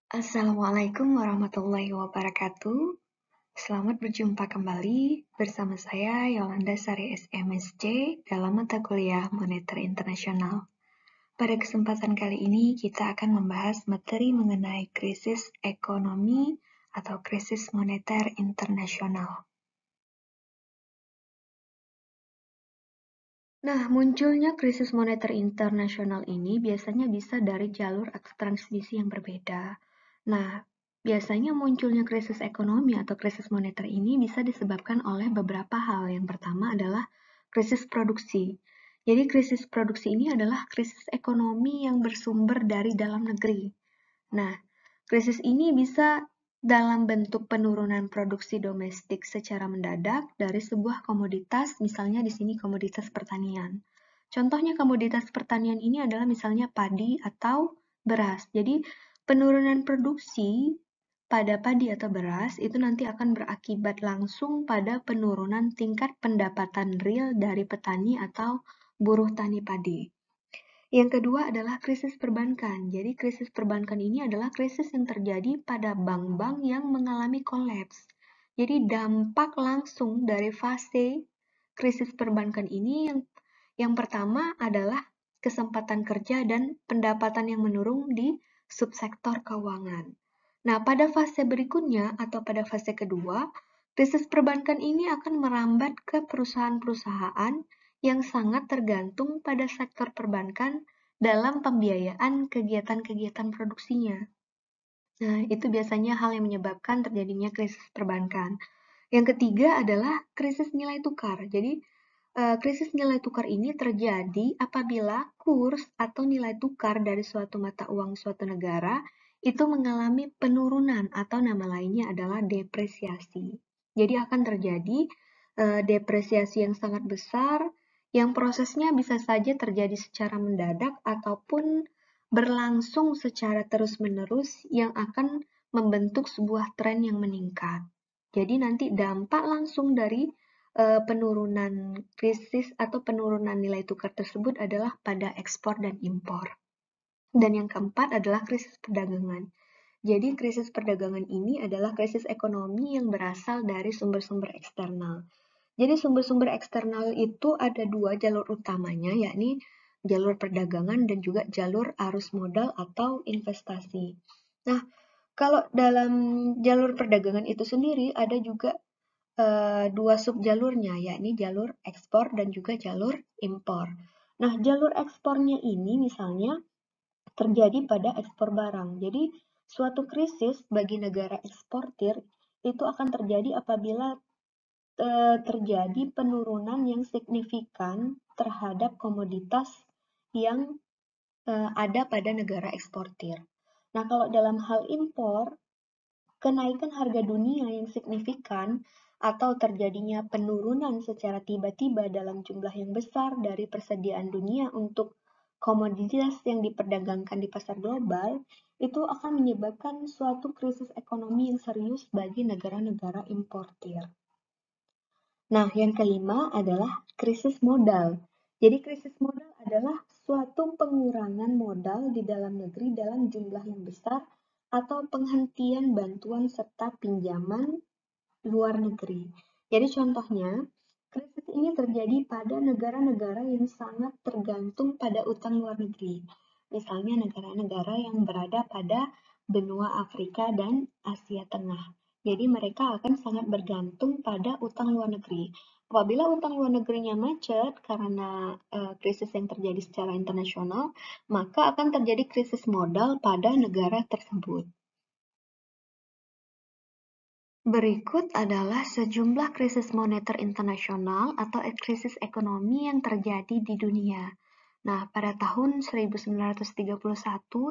Assalamualaikum warahmatullahi wabarakatuh. Selamat berjumpa kembali bersama saya Yolanda Sari SMSC dalam mata kuliah Moneter Internasional. Pada kesempatan kali ini kita akan membahas materi mengenai krisis ekonomi atau krisis moneter internasional. Nah, munculnya krisis moneter internasional ini biasanya bisa dari jalur transmisi yang berbeda. Nah, biasanya munculnya krisis ekonomi atau krisis moneter ini bisa disebabkan oleh beberapa hal. Yang pertama adalah krisis produksi. Jadi, krisis produksi ini adalah krisis ekonomi yang bersumber dari dalam negeri. Nah, krisis ini bisa dalam bentuk penurunan produksi domestik secara mendadak dari sebuah komoditas, misalnya di sini komoditas pertanian. Contohnya komoditas pertanian ini adalah misalnya padi atau beras. Jadi, penurunan produksi pada padi atau beras itu nanti akan berakibat langsung pada penurunan tingkat pendapatan real dari petani atau buruh tani padi. Yang kedua adalah krisis perbankan. Jadi krisis perbankan ini adalah krisis yang terjadi pada bank-bank yang mengalami kolaps. Jadi dampak langsung dari fase krisis perbankan ini yang pertama adalah kesempatan kerja dan pendapatan yang menurun di subsektor keuangan. Nah, pada fase berikutnya atau pada fase kedua, krisis perbankan ini akan merambat ke perusahaan-perusahaan yang sangat tergantung pada sektor perbankan dalam pembiayaan kegiatan-kegiatan produksinya. Nah, itu biasanya hal yang menyebabkan terjadinya krisis perbankan. Yang ketiga adalah krisis nilai tukar. Jadi, krisis nilai tukar ini terjadi apabila kurs atau nilai tukar dari suatu mata uang suatu negara itu mengalami penurunan atau nama lainnya adalah depresiasi. Jadi akan terjadi depresiasi yang sangat besar yang prosesnya bisa saja terjadi secara mendadak ataupun berlangsung secara terus-menerus yang akan membentuk sebuah tren yang meningkat. Jadi nanti dampak langsung dari penurunan krisis atau penurunan nilai tukar tersebut adalah pada ekspor dan impor. Dan yang keempat adalah krisis perdagangan. Jadi krisis perdagangan ini adalah krisis ekonomi yang berasal dari sumber-sumber eksternal. Jadi sumber-sumber eksternal itu ada dua jalur utamanya, yakni jalur perdagangan dan juga jalur arus modal atau investasi. Nah, kalau dalam jalur perdagangan itu sendiri ada juga dua subjalurnya, yakni jalur ekspor dan juga jalur impor. Nah, jalur ekspornya ini misalnya terjadi pada ekspor barang. Jadi, suatu krisis bagi negara eksportir itu akan terjadi apabila terjadi penurunan yang signifikan terhadap komoditas yang ada pada negara eksportir. Nah, kalau dalam hal impor, kenaikan harga dunia yang signifikan atau terjadinya penurunan secara tiba-tiba dalam jumlah yang besar dari persediaan dunia untuk komoditas yang diperdagangkan di pasar global, itu akan menyebabkan suatu krisis ekonomi yang serius bagi negara-negara importir. Nah, yang kelima adalah krisis modal. Jadi krisis modal adalah suatu pengurangan modal di dalam negeri dalam jumlah yang besar atau penghentian bantuan serta pinjaman luar negeri. Jadi contohnya, krisis ini terjadi pada negara-negara yang sangat tergantung pada utang luar negeri. Misalnya negara-negara yang berada pada benua Afrika dan Asia Tengah. Jadi mereka akan sangat bergantung pada utang luar negeri. Apabila utang luar negerinya macet karena krisis yang terjadi secara internasional, maka akan terjadi krisis modal pada negara tersebut. Berikut adalah sejumlah krisis moneter internasional atau krisis ekonomi yang terjadi di dunia. Nah, pada tahun 1931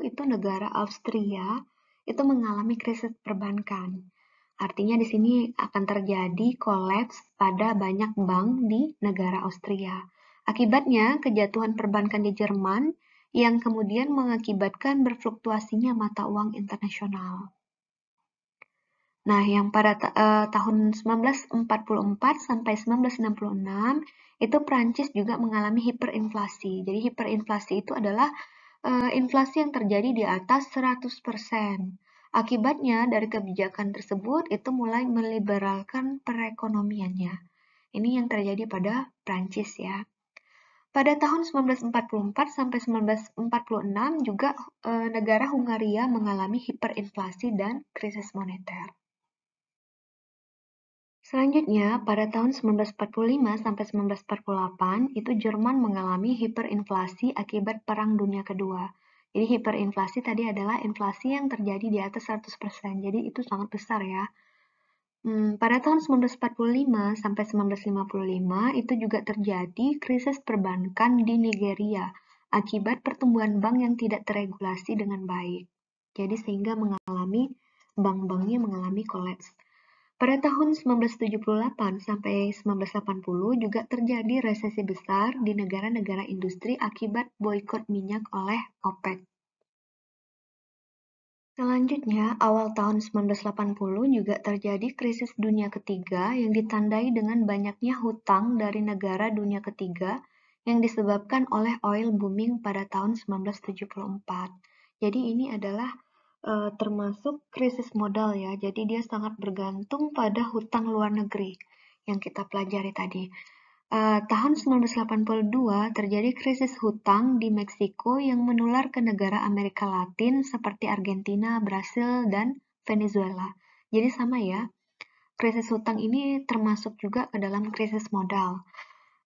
itu negara Austria itu mengalami krisis perbankan. Artinya di sini akan terjadi kolaps pada banyak bank di negara Austria. Akibatnya kejatuhan perbankan di Jerman yang kemudian mengakibatkan berfluktuasinya mata uang internasional. Nah, yang pada tahun 1944 sampai 1966 itu Prancis juga mengalami hiperinflasi. Jadi hiperinflasi itu adalah inflasi yang terjadi di atas 100%. Akibatnya dari kebijakan tersebut itu mulai meliberalkan perekonomiannya. Ini yang terjadi pada Prancis ya. Pada tahun 1944 sampai 1946 juga negara Hungaria mengalami hiperinflasi dan krisis moneter. Selanjutnya, pada tahun 1945 sampai 1948, itu Jerman mengalami hiperinflasi akibat Perang Dunia Kedua. Jadi hiperinflasi tadi adalah inflasi yang terjadi di atas 100%, jadi itu sangat besar ya. Pada tahun 1945 sampai 1955 itu juga terjadi krisis perbankan di Nigeria akibat pertumbuhan bank yang tidak terregulasi dengan baik. Jadi sehingga bank-banknya mengalami kolaps. Pada tahun 1978 sampai 1980 juga terjadi resesi besar di negara-negara industri akibat boikot minyak oleh OPEC. Selanjutnya, awal tahun 1980 juga terjadi krisis dunia ketiga yang ditandai dengan banyaknya hutang dari negara dunia ketiga yang disebabkan oleh oil booming pada tahun 1974. Jadi ini adalah termasuk krisis modal ya, jadi dia sangat bergantung pada hutang luar negeri yang kita pelajari tadi. Tahun 1982 terjadi krisis hutang di Meksiko yang menular ke negara Amerika Latin seperti Argentina, Brasil, dan Venezuela. Jadi sama ya, krisis hutang ini termasuk juga ke dalam krisis modal.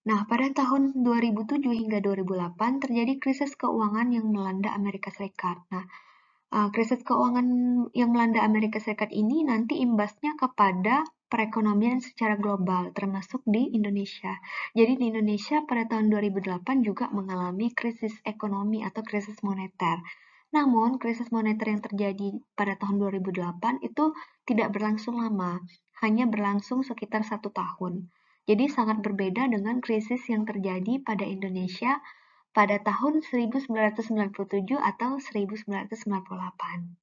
Nah, pada tahun 2007 hingga 2008 terjadi krisis keuangan yang melanda Amerika Serikat. Nah, krisis keuangan yang melanda Amerika Serikat ini nanti imbasnya kepada perekonomian secara global, termasuk di Indonesia. Jadi di Indonesia pada tahun 2008 juga mengalami krisis ekonomi atau krisis moneter. Namun, krisis moneter yang terjadi pada tahun 2008 itu tidak berlangsung lama, hanya berlangsung sekitar 1 tahun. Jadi sangat berbeda dengan krisis yang terjadi pada Indonesia pada tahun 1997 atau 1998.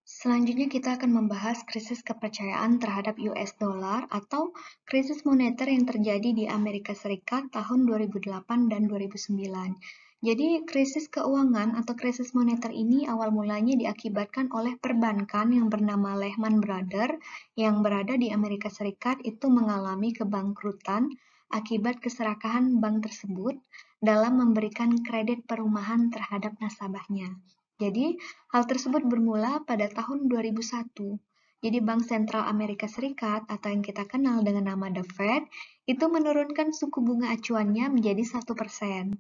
Selanjutnya kita akan membahas krisis kepercayaan terhadap US dollar atau krisis moneter yang terjadi di Amerika Serikat tahun 2008 dan 2009. Jadi krisis keuangan atau krisis moneter ini awal mulanya diakibatkan oleh perbankan yang bernama Lehman Brothers yang berada di Amerika Serikat itu mengalami kebangkrutan akibat keserakahan bank tersebut dalam memberikan kredit perumahan terhadap nasabahnya. Jadi, hal tersebut bermula pada tahun 2001. Jadi, Bank Sentral Amerika Serikat atau yang kita kenal dengan nama The Fed itu menurunkan suku bunga acuannya menjadi 1%.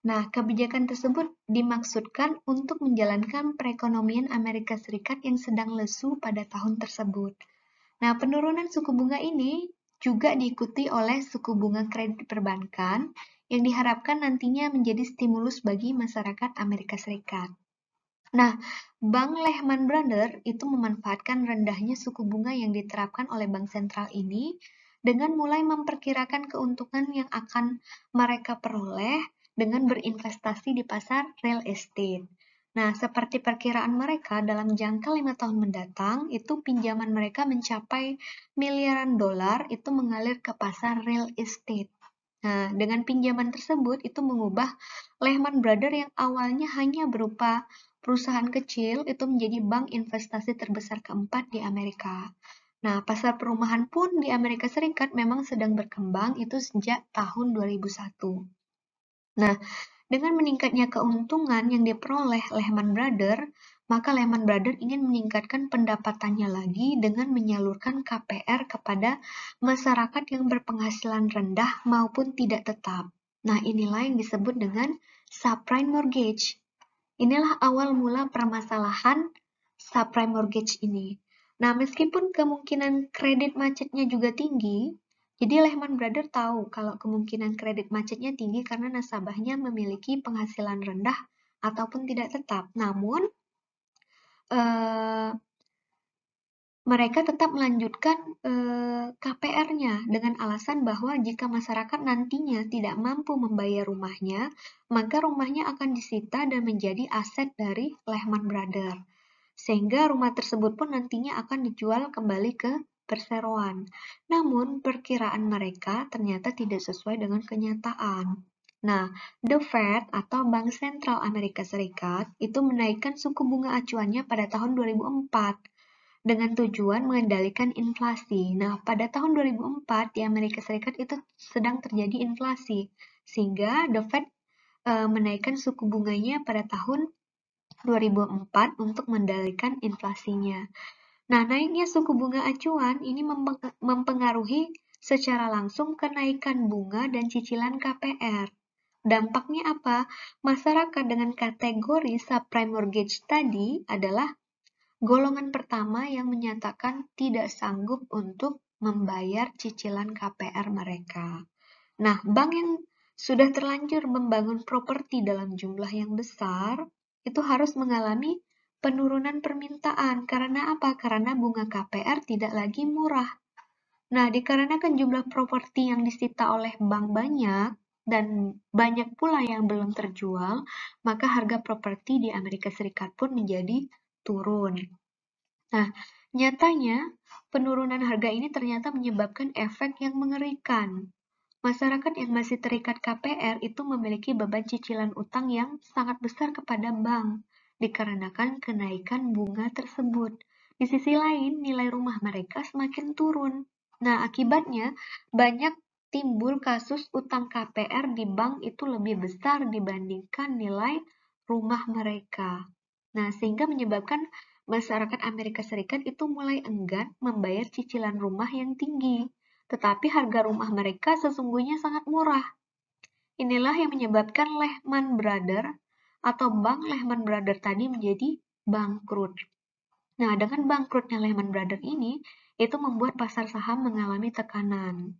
Nah, kebijakan tersebut dimaksudkan untuk menjalankan perekonomian Amerika Serikat yang sedang lesu pada tahun tersebut. Nah, penurunan suku bunga ini juga diikuti oleh suku bunga kredit perbankan yang diharapkan nantinya menjadi stimulus bagi masyarakat Amerika Serikat. Nah, Bank Lehman Brothers itu memanfaatkan rendahnya suku bunga yang diterapkan oleh bank sentral ini dengan mulai memperkirakan keuntungan yang akan mereka peroleh dengan berinvestasi di pasar real estate. Nah, seperti perkiraan mereka dalam jangka 5 tahun mendatang, itu pinjaman mereka mencapai miliaran dolar itu mengalir ke pasar real estate. Nah, dengan pinjaman tersebut itu mengubah Lehman Brothers yang awalnya hanya berupa perusahaan kecil itu menjadi bank investasi terbesar keempat di Amerika. Nah, pasar perumahan pun di Amerika Serikat memang sedang berkembang itu sejak tahun 2001. Nah, dengan meningkatnya keuntungan yang diperoleh Lehman Brothers, maka Lehman Brothers ingin meningkatkan pendapatannya lagi dengan menyalurkan KPR kepada masyarakat yang berpenghasilan rendah maupun tidak tetap. Nah, inilah yang disebut dengan subprime mortgage. Inilah awal mula permasalahan subprime mortgage ini. Nah, meskipun kemungkinan kredit macetnya juga tinggi, jadi Lehman Brothers tahu kalau kemungkinan kredit macetnya tinggi karena nasabahnya memiliki penghasilan rendah ataupun tidak tetap. Namun, mereka tetap melanjutkan KPR-nya dengan alasan bahwa jika masyarakat nantinya tidak mampu membayar rumahnya, maka rumahnya akan disita dan menjadi aset dari Lehman Brothers. Sehingga rumah tersebut pun nantinya akan dijual kembali ke perseroan. Namun, perkiraan mereka ternyata tidak sesuai dengan kenyataan. Nah, The Fed atau Bank Sentral Amerika Serikat itu menaikkan suku bunga acuannya pada tahun 2004 dengan tujuan mengendalikan inflasi. Nah, pada tahun 2004 di Amerika Serikat itu sedang terjadi inflasi, sehingga The Fed menaikkan suku bunganya pada tahun 2004 untuk mengendalikan inflasinya. Nah, naiknya suku bunga acuan ini mempengaruhi secara langsung kenaikan bunga dan cicilan KPR. Dampaknya apa? Masyarakat dengan kategori subprime mortgage tadi adalah golongan pertama yang menyatakan tidak sanggup untuk membayar cicilan KPR mereka. Nah, bank yang sudah terlanjur membangun properti dalam jumlah yang besar itu harus mengalami penurunan permintaan. Karena apa? Karena bunga KPR tidak lagi murah. Nah, dikarenakan jumlah properti yang disita oleh bank banyak dan banyak pula yang belum terjual, maka harga properti di Amerika Serikat pun menjadi turun. Nah, nyatanya penurunan harga ini ternyata menyebabkan efek yang mengerikan. Masyarakat yang masih terikat KPR itu memiliki beban cicilan utang yang sangat besar kepada bank, dikarenakan kenaikan bunga tersebut. Di sisi lain, nilai rumah mereka semakin turun. Nah, akibatnya banyak timbul kasus utang KPR di bank itu lebih besar dibandingkan nilai rumah mereka. Nah, sehingga menyebabkan masyarakat Amerika Serikat itu mulai enggan membayar cicilan rumah yang tinggi. Tetapi harga rumah mereka sesungguhnya sangat murah. Inilah yang menyebabkan Lehman Brothers atau Bank Lehman Brothers tadi menjadi bangkrut. Nah, dengan bangkrutnya Lehman Brothers ini, itu membuat pasar saham mengalami tekanan.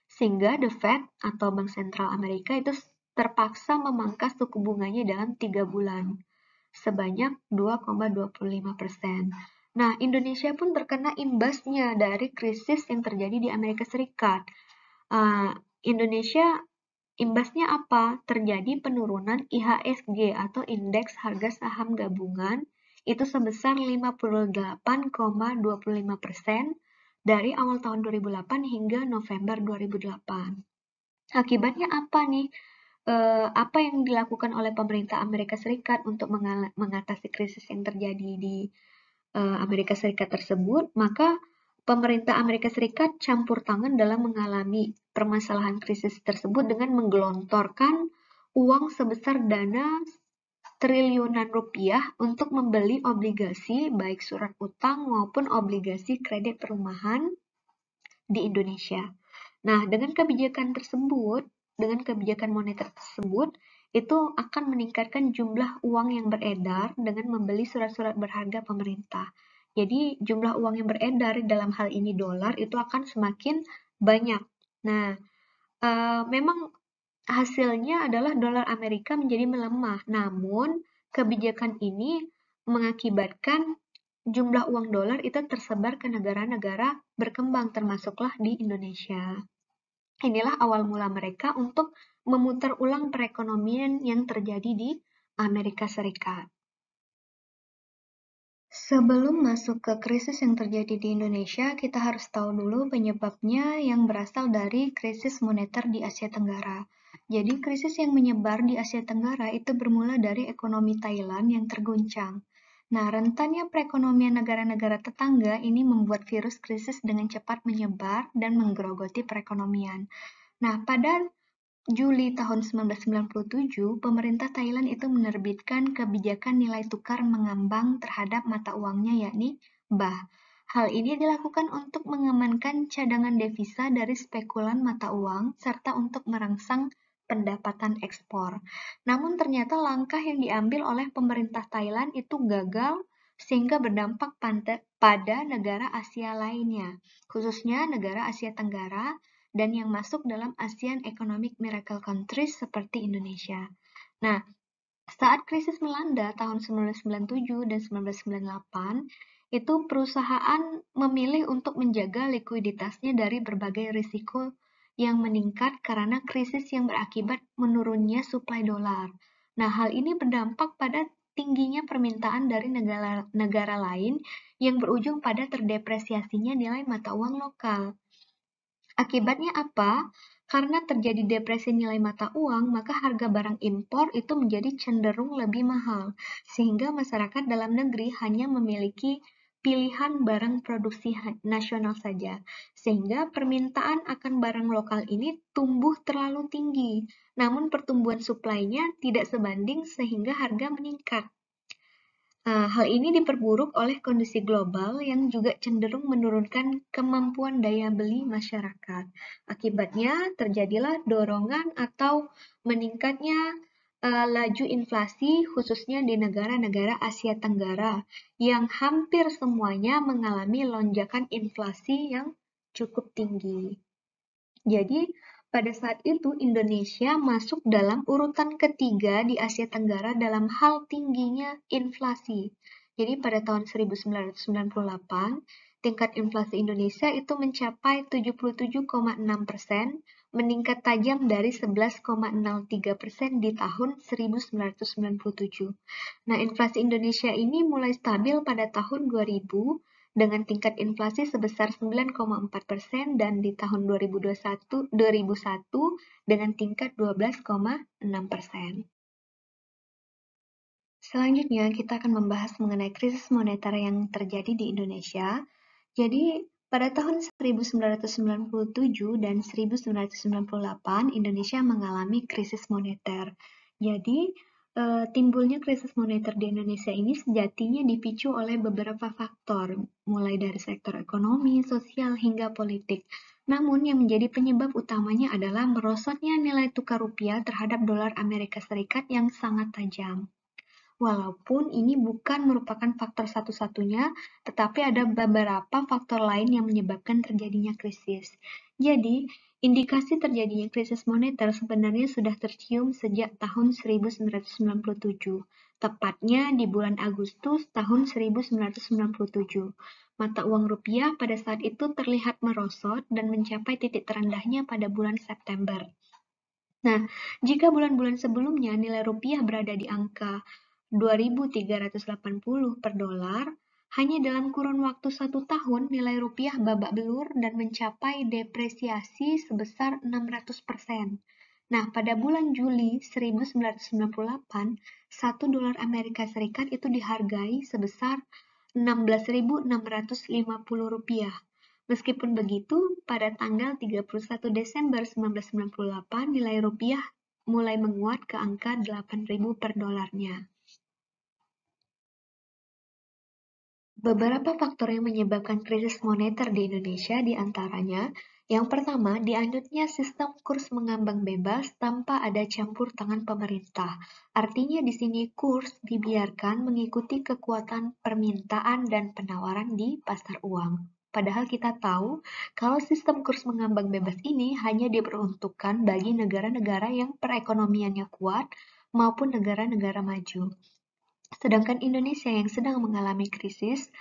Sehingga The Fed atau Bank Sentral Amerika itu terpaksa memangkas suku bunganya dalam 3 bulan sebanyak 2,25%. Nah, Indonesia pun terkena imbasnya dari krisis yang terjadi di Amerika Serikat. Indonesia imbasnya apa? Terjadi penurunan IHSG atau Indeks Harga Saham Gabungan itu sebesar 58,25% dari awal tahun 2008 hingga November 2008. Akibatnya apa nih? Apa yang dilakukan oleh pemerintah Amerika Serikat untuk mengatasi krisis yang terjadi di Amerika Serikat tersebut? Maka pemerintah Amerika Serikat campur tangan dalam mengalami permasalahan krisis tersebut dengan menggelontorkan uang sebesar dana triliunan rupiah untuk membeli obligasi baik surat utang maupun obligasi kredit perumahan di Indonesia. Nah, dengan kebijakan tersebut, dengan kebijakan moneter tersebut, itu akan meningkatkan jumlah uang yang beredar dengan membeli surat-surat berharga pemerintah. Jadi, jumlah uang yang beredar dalam hal ini dolar itu akan semakin banyak. Nah, memang hasilnya adalah dolar Amerika menjadi melemah. Namun, kebijakan ini mengakibatkan jumlah uang dolar itu tersebar ke negara-negara berkembang, termasuklah di Indonesia. Inilah awal mula mereka untuk memutar ulang perekonomian yang terjadi di Amerika Serikat. Sebelum masuk ke krisis yang terjadi di Indonesia, kita harus tahu dulu penyebabnya yang berasal dari krisis moneter di Asia Tenggara. Jadi, krisis yang menyebar di Asia Tenggara itu bermula dari ekonomi Thailand yang terguncang. Nah, rentannya perekonomian negara-negara tetangga ini membuat virus krisis dengan cepat menyebar dan menggerogoti perekonomian. Nah, pada Juli tahun 1997, pemerintah Thailand itu menerbitkan kebijakan nilai tukar mengambang terhadap mata uangnya yakni baht. Hal ini dilakukan untuk mengamankan cadangan devisa dari spekulan mata uang serta untuk merangsang pendapatan ekspor. Namun ternyata langkah yang diambil oleh pemerintah Thailand itu gagal sehingga berdampak pada negara Asia lainnya, khususnya negara Asia Tenggara dan yang masuk dalam ASEAN Economic Miracle Countries seperti Indonesia. Nah, saat krisis melanda tahun 1997 dan 1998, itu perusahaan memilih untuk menjaga likuiditasnya dari berbagai risiko yang meningkat karena krisis yang berakibat menurunnya suplai dolar. Nah, hal ini berdampak pada tingginya permintaan dari negara lain yang berujung pada terdepresiasinya nilai mata uang lokal. Akibatnya apa? Karena terjadi depresi nilai mata uang, maka harga barang impor itu menjadi cenderung lebih mahal, sehingga masyarakat dalam negeri hanya memiliki pilihan barang produksi nasional saja, sehingga permintaan akan barang lokal ini tumbuh terlalu tinggi, namun pertumbuhan suplainya tidak sebanding sehingga harga meningkat. Hal ini diperburuk oleh kondisi global yang juga cenderung menurunkan kemampuan daya beli masyarakat. Akibatnya, terjadilah dorongan atau meningkatnya laju inflasi khususnya di negara-negara Asia Tenggara yang hampir semuanya mengalami lonjakan inflasi yang cukup tinggi. Jadi, pada saat itu Indonesia masuk dalam urutan ketiga di Asia Tenggara dalam hal tingginya inflasi. Jadi pada tahun 1998, tingkat inflasi Indonesia itu mencapai 77,6%, meningkat tajam dari 11,03% di tahun 1997. Nah, inflasi Indonesia ini mulai stabil pada tahun 2000 dengan tingkat inflasi sebesar 9,4% dan di tahun 2001 dengan tingkat 12,6%. Selanjutnya, kita akan membahas mengenai krisis moneter yang terjadi di Indonesia. Jadi, pada tahun 1997 dan 1998, Indonesia mengalami krisis moneter. Jadi, timbulnya krisis moneter di Indonesia ini sejatinya dipicu oleh beberapa faktor, mulai dari sektor ekonomi, sosial, hingga politik. Namun, yang menjadi penyebab utamanya adalah merosotnya nilai tukar rupiah terhadap dolar Amerika Serikat yang sangat tajam. Walaupun ini bukan merupakan faktor satu-satunya, tetapi ada beberapa faktor lain yang menyebabkan terjadinya krisis. Jadi, indikasi terjadinya krisis moneter sebenarnya sudah tercium sejak tahun 1997, tepatnya di bulan Agustus tahun 1997. Mata uang rupiah pada saat itu terlihat merosot dan mencapai titik terendahnya pada bulan September. Nah, jika bulan-bulan sebelumnya nilai rupiah berada di angka 2.380 per dolar, hanya dalam kurun waktu 1 tahun nilai rupiah babak belur dan mencapai depresiasi sebesar 600%. Nah, pada bulan Juli 1998, 1 dolar Amerika Serikat itu dihargai sebesar 16.650 rupiah. Meskipun begitu, pada tanggal 31 Desember 1998, nilai rupiah mulai menguat ke angka 8.000 per dolarnya. Beberapa faktor yang menyebabkan krisis moneter di Indonesia diantaranya, yang pertama, dianjurnya sistem kurs mengambang bebas tanpa ada campur tangan pemerintah. Artinya di sini kurs dibiarkan mengikuti kekuatan permintaan dan penawaran di pasar uang. Padahal kita tahu kalau sistem kurs mengambang bebas ini hanya diperuntukkan bagi negara-negara yang perekonomiannya kuat maupun negara-negara maju. Sedangkan Indonesia yang sedang mengalami krisis,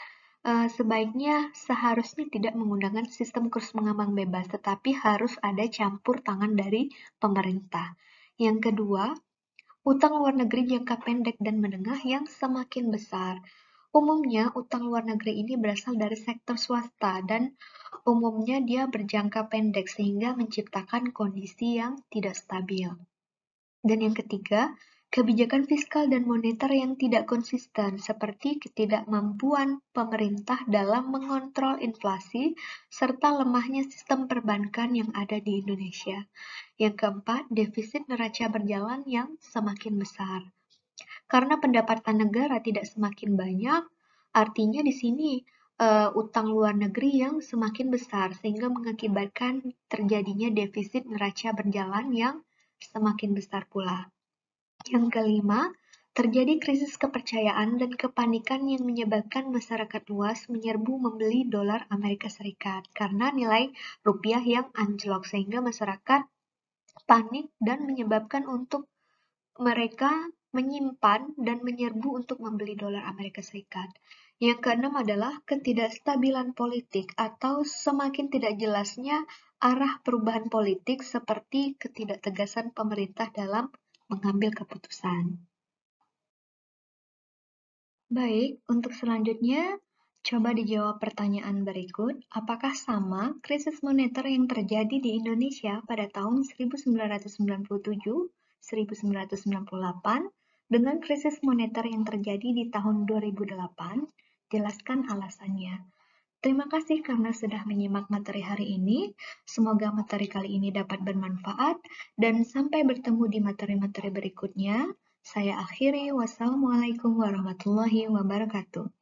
sebaiknya seharusnya tidak menggunakan sistem kurs mengambang bebas, tetapi harus ada campur tangan dari pemerintah. Yang kedua, utang luar negeri jangka pendek dan menengah yang semakin besar. Umumnya, utang luar negeri ini berasal dari sektor swasta dan umumnya dia berjangka pendek sehingga menciptakan kondisi yang tidak stabil. Dan yang ketiga, kebijakan fiskal dan moneter yang tidak konsisten, seperti ketidakmampuan pemerintah dalam mengontrol inflasi, serta lemahnya sistem perbankan yang ada di Indonesia. Yang keempat, defisit neraca berjalan yang semakin besar. Karena pendapatan negara tidak semakin banyak, artinya di sini utang luar negeri yang semakin besar, sehingga mengakibatkan terjadinya defisit neraca berjalan yang semakin besar pula. Yang kelima, terjadi krisis kepercayaan dan kepanikan yang menyebabkan masyarakat luas menyerbu membeli dolar Amerika Serikat karena nilai rupiah yang anjlok sehingga masyarakat panik dan menyebabkan untuk mereka menyimpan dan menyerbu untuk membeli dolar Amerika Serikat. Yang keenam adalah ketidakstabilan politik atau semakin tidak jelasnya arah perubahan politik seperti ketidaktegasan pemerintah dalam mengambil keputusan. Baik, untuk selanjutnya Coba dijawab pertanyaan berikut, apakah sama krisis moneter yang terjadi di Indonesia pada tahun 1997-1998 dengan krisis moneter yang terjadi di tahun 2008? Jelaskan alasannya. Terima kasih karena sudah menyimak materi hari ini. Semoga materi kali ini dapat bermanfaat dan sampai bertemu di materi-materi berikutnya. Saya akhiri, wassalamualaikum warahmatullahi wabarakatuh.